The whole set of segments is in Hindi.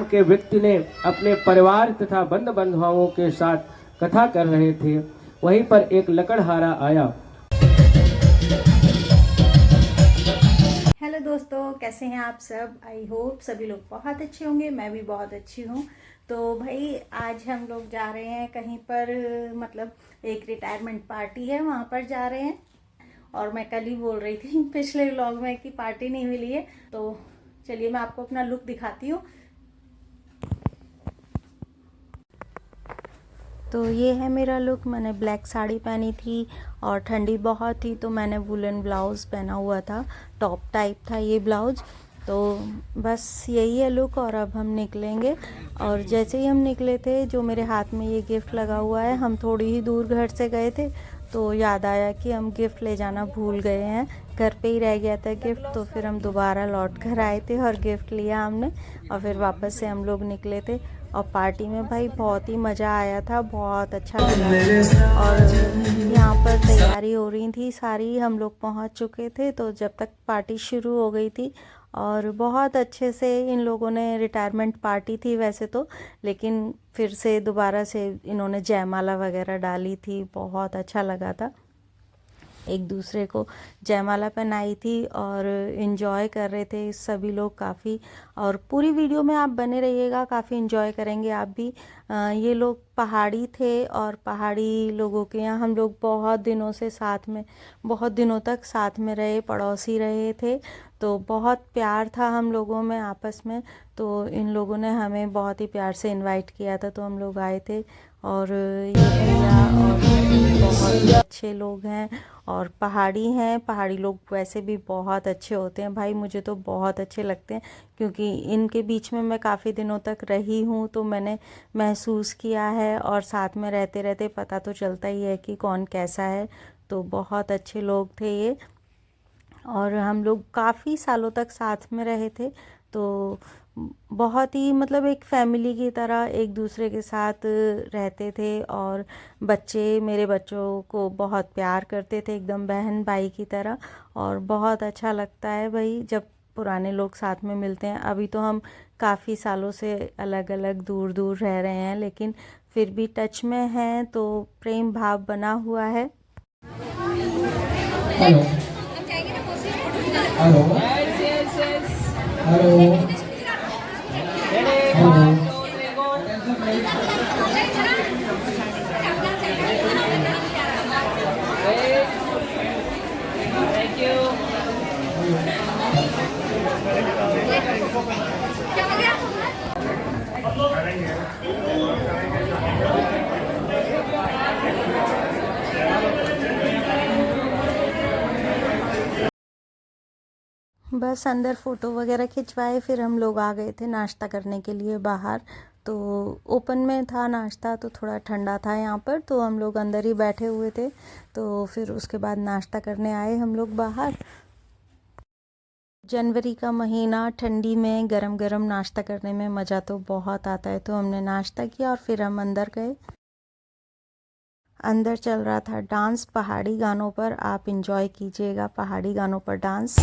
नाम के व्यक्ति ने अपने परिवार तथा बंधु बांधवों के साथ कथा कर रहे थे। वहीं पर एक लकड़हारा आया। हेलो दोस्तों, कैसे हैं आप सब? आई होप सभी लोग बहुत अच्छे होंगे। मैं भी बहुत अच्छी हूँ। तो भाई आज हम लोग जा रहे हैं कहीं पर, मतलब एक रिटायरमेंट पार्टी है, वहाँ पर जा रहे हैं। और मैं कल ही बोल रही थी पिछले व्लॉग में कि पार्टी नहीं मिली है। तो चलिए मैं आपको अपना लुक दिखाती हूँ। तो ये है मेरा लुक। मैंने ब्लैक साड़ी पहनी थी और ठंडी बहुत थी तो मैंने वुलन ब्लाउज़ पहना हुआ था, टॉप टाइप था ये ब्लाउज़। तो बस यही है लुक। और अब हम निकलेंगे। और जैसे ही हम निकले थे, जो मेरे हाथ में ये गिफ्ट लगा हुआ है, हम थोड़ी ही दूर घर से गए थे तो याद आया कि हम गिफ्ट ले जाना भूल गए हैं, घर पे ही रह गया था गिफ्ट। तो फिर हम दोबारा लौट कर आए थे और गिफ्ट लिया हमने और फिर वापस से हम लोग निकले थे। और पार्टी में भाई बहुत ही मज़ा आया था, बहुत अच्छा लगा। और यहाँ पर तैयारी हो रही थी सारी, हम लोग पहुँच चुके थे तो जब तक पार्टी शुरू हो गई थी। और बहुत अच्छे से इन लोगों ने, रिटायरमेंट पार्टी थी वैसे तो, लेकिन फिर से दोबारा से इन्होंने जयमाला वगैरह डाली थी, बहुत अच्छा लगा था। एक दूसरे को जयमाला पहनाई थी और इन्जॉय कर रहे थे सभी लोग काफ़ी। और पूरी वीडियो में आप बने रहिएगा, काफ़ी इन्जॉय करेंगे आप भी। ये लोग पहाड़ी थे और पहाड़ी लोगों के यहाँ हम लोग बहुत दिनों से साथ में, बहुत दिनों तक साथ में रहे, पड़ोसी रहे थे। तो बहुत प्यार था हम लोगों में आपस में। तो इन लोगों ने हमें बहुत ही प्यार से इनवाइट किया था तो हम लोग आए थे। और ये भैया और बहुत ही अच्छे लोग हैं और पहाड़ी हैं। पहाड़ी लोग वैसे भी बहुत अच्छे होते हैं भाई, मुझे तो बहुत अच्छे लगते हैं क्योंकि इनके बीच में मैं काफ़ी दिनों तक रही हूँ तो मैंने महसूस किया है। और साथ में रहते रहते पता तो चलता ही है कि कौन कैसा है। तो बहुत अच्छे लोग थे ये। और हम लोग काफ़ी सालों तक साथ में रहे थे तो बहुत ही, मतलब एक फैमिली की तरह एक दूसरे के साथ रहते थे। और बच्चे, मेरे बच्चों को बहुत प्यार करते थे, एकदम बहन भाई की तरह। और बहुत अच्छा लगता है भाई जब पुराने लोग साथ में मिलते हैं। अभी तो हम काफ़ी सालों से अलग अलग दूर दूर रह रहे हैं लेकिन फिर भी टच में हैं तो प्रेम भाव बना हुआ है। हेलो हेलो हेलो बस अंदर फ़ोटो वगैरह खिंचवाए, फिर हम लोग आ गए थे नाश्ता करने के लिए बाहर। तो ओपन में था नाश्ता तो थोड़ा ठंडा था यहाँ पर, तो हम लोग अंदर ही बैठे हुए थे। तो फिर उसके बाद नाश्ता करने आए हम लोग बाहर। जनवरी का महीना, ठंडी में गरम गरम नाश्ता करने में मज़ा तो बहुत आता है। तो हमने नाश्ता किया और फिर हम अंदर गए। अंदर चल रहा था डांस पहाड़ी गानों पर। आप इंजॉय कीजिएगा पहाड़ी गानों पर डांस।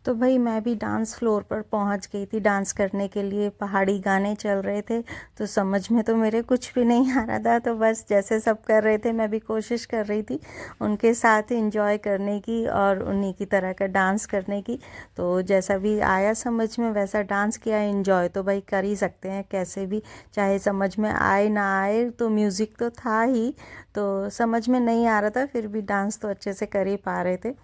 तो भाई मैं भी डांस फ्लोर पर पहुंच गई थी डांस करने के लिए। पहाड़ी गाने चल रहे थे तो समझ में तो मेरे कुछ भी नहीं आ रहा था, तो बस जैसे सब कर रहे थे मैं भी कोशिश कर रही थी उनके साथ एंजॉय करने की और उन्हीं की तरह का डांस करने की। तो जैसा भी आया समझ में वैसा डांस किया। एंजॉय तो भाई कर ही सकते हैं कैसे भी, चाहे समझ में आए ना आए। तो म्यूज़िक तो था ही, तो समझ में नहीं आ रहा था फिर भी डांस तो अच्छे से कर ही पा रहे थे।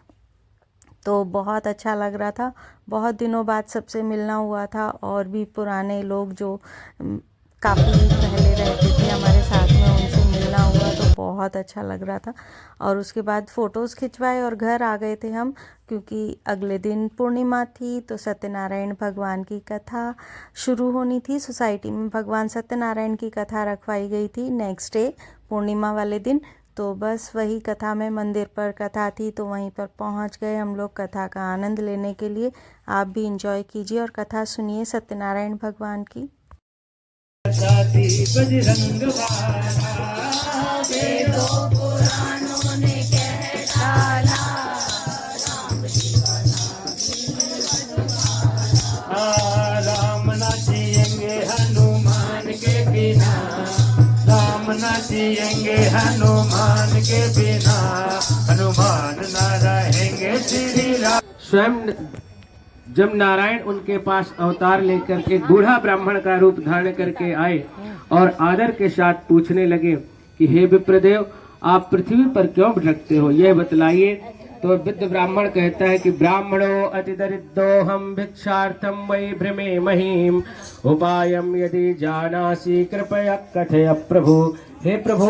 तो बहुत अच्छा लग रहा था। बहुत दिनों बाद सबसे मिलना हुआ था और भी पुराने लोग जो काफ़ी पहले रहते थे हमारे साथ में, उनसे मिलना हुआ तो बहुत अच्छा लग रहा था। और उसके बाद फ़ोटोज़ खिंचवाए और घर आ गए थे हम, क्योंकि अगले दिन पूर्णिमा थी तो सत्यनारायण भगवान की कथा शुरू होनी थी। सोसाइटी में भगवान सत्यनारायण की कथा रखवाई गई थी नेक्स्ट डे, पूर्णिमा वाले दिन। तो बस वही कथा में, मंदिर पर कथा थी तो वहीं पर पहुंच गए हम लोग कथा का आनंद लेने के लिए। आप भी एंजॉय कीजिए और कथा सुनिए सत्यनारायण भगवान की। बजरंग वाला वेदों पुराणों ने कह डाला, राम जी का नाम जिएंगे हनुमान के बिना, हनुमान न रहेंगे श्री राम। स्वयं जब नारायण उनके पास अवतार लेकर एक बूढ़ा ब्राह्मण का रूप धारण करके आए और आदर के साथ पूछने लगे कि हे विप्रदेव, आप पृथ्वी पर क्यों भटकते हो, यह बतलाइए। तो वृद्ध ब्राह्मण कहता है कि ब्राह्मणो अति दरिद्रोहम भिक्षार्थम वै भ्रमे महीम, उपायम यदि जानासि कृपया कथय प्रभु। हे प्रभु,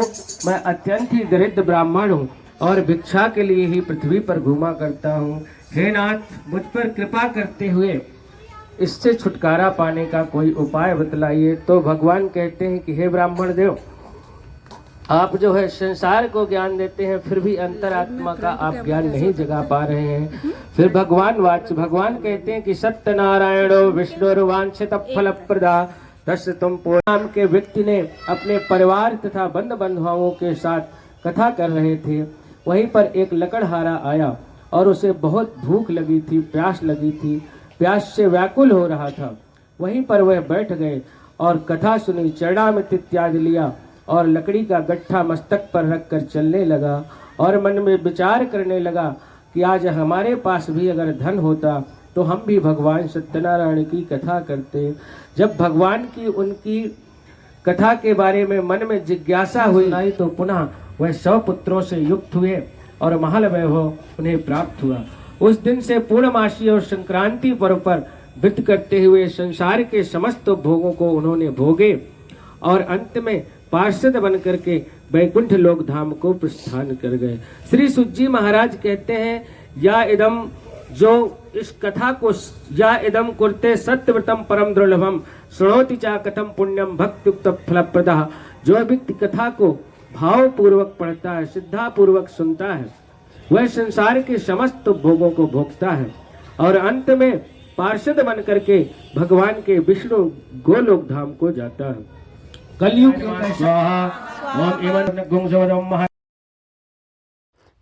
मैं अत्यंत ही दरिद्र ब्राह्मण हूँ और भिक्षा के लिए ही पृथ्वी पर घूमा करता हूँ। हे नाथ, मुझ पर कृपा करते हुए इससे छुटकारा पाने का कोई उपाय बतलाइए। तो भगवान कहते हैं कि हे ब्राह्मण देव, आप जो है संसार को ज्ञान देते हैं, फिर भी अंतरात्मा का आप ज्ञान नहीं जगा पा रहे हैं। फिर भगवान कहते हैं कि सत्यनारायणो विष्णुर्वांछित फल प्रदा दस तुम नाम के व्यक्ति ने अपने परिवार तथा बंद बंधुओं के साथ कथा कर रहे थे। वहीं पर एक लकड़हारा आया और उसे बहुत भूख लगी थी, प्यास लगी थी, प्यास से व्याकुल हो रहा था। वहीं पर वह बैठ गए और कथा सुनी, चरणामृत इत्यादि लिया और लकड़ी का गट्ठा मस्तक पर रखकर चलने लगा और मन में विचार करने लगा कि आज हमारे पास भी अगर धन होता तो हम भी भगवान सत्यनारायण की कथा करते। जब भगवान की उनकी कथा के बारे में मन में जिज्ञासा हुई तो पुनः वह 100 पुत्रों से युक्त हुए और महल वैभव उन्हें प्राप्त हुआ। उस दिन से पूर्णमासी और संक्रांति पर्व पर व्रत करते हुए संसार के समस्त भोगों को उन्होंने भोगे और अंत में पार्षद बन करके वैकुंठ लोक धाम को प्रस्थान कर गए। श्री सुज्जी महाराज कहते हैं, या इदम, जो इस कथा को या इदम कुर्ते सत्यव्रतम परम दुर्लभम श्रोति चा कथम पुण्यम भक्तियुक्त फलप्रदा। जो व्यक्ति कथा को भाव पूर्वक पढ़ता है, श्रद्धा पूर्वक सुनता है, वह संसार के समस्त भोगों को भोगता है और अंत में पार्षद बन करके भगवान के विष्णु गोलोक धाम को जाता है। कलयुग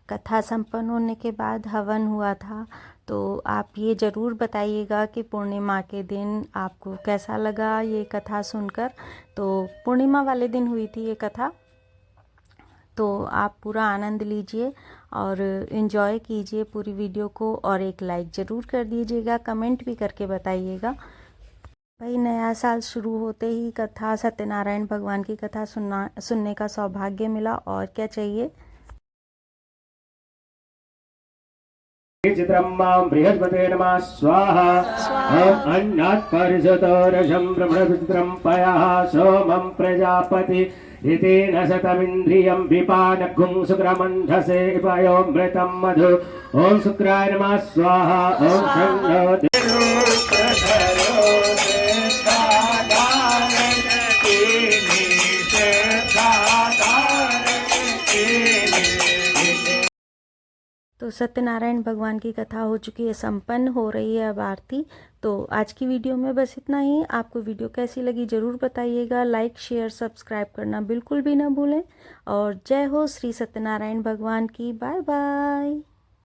कथा संपन्न होने के बाद हवन हुआ था। तो आप ये ज़रूर बताइएगा कि पूर्णिमा के दिन आपको कैसा लगा ये कथा सुनकर। तो पूर्णिमा वाले दिन हुई थी ये कथा, तो आप पूरा आनंद लीजिए और इन्जॉय कीजिए पूरी वीडियो को और एक लाइक ज़रूर कर दीजिएगा, कमेंट भी करके बताइएगा। भाई, नया साल शुरू होते ही कथा, सत्यनारायण भगवान की कथा सुनने का सौभाग्य मिला, और क्या चाहिए। चित्रम्मां बृहस्पते नमः स्वाहा। ओम अन्नात् परिषतोरजं ब्रह्मवित्रं पयः सोमं प्रजापति हितेन शतमिन्द्रियं विपानघुं शुक्रमन्धसे पयोमृतं मधु। ओम शुक्राय नमः स्वाहा। ओम शन्नो तो सत्यनारायण भगवान की कथा हो चुकी है, संपन्न हो रही है अब आरती। तो आज की वीडियो में बस इतना ही। आपको वीडियो कैसी लगी ज़रूर बताइएगा। लाइक, शेयर, सब्सक्राइब करना बिल्कुल भी ना भूलें। और जय हो श्री सत्यनारायण भगवान की। Bye bye.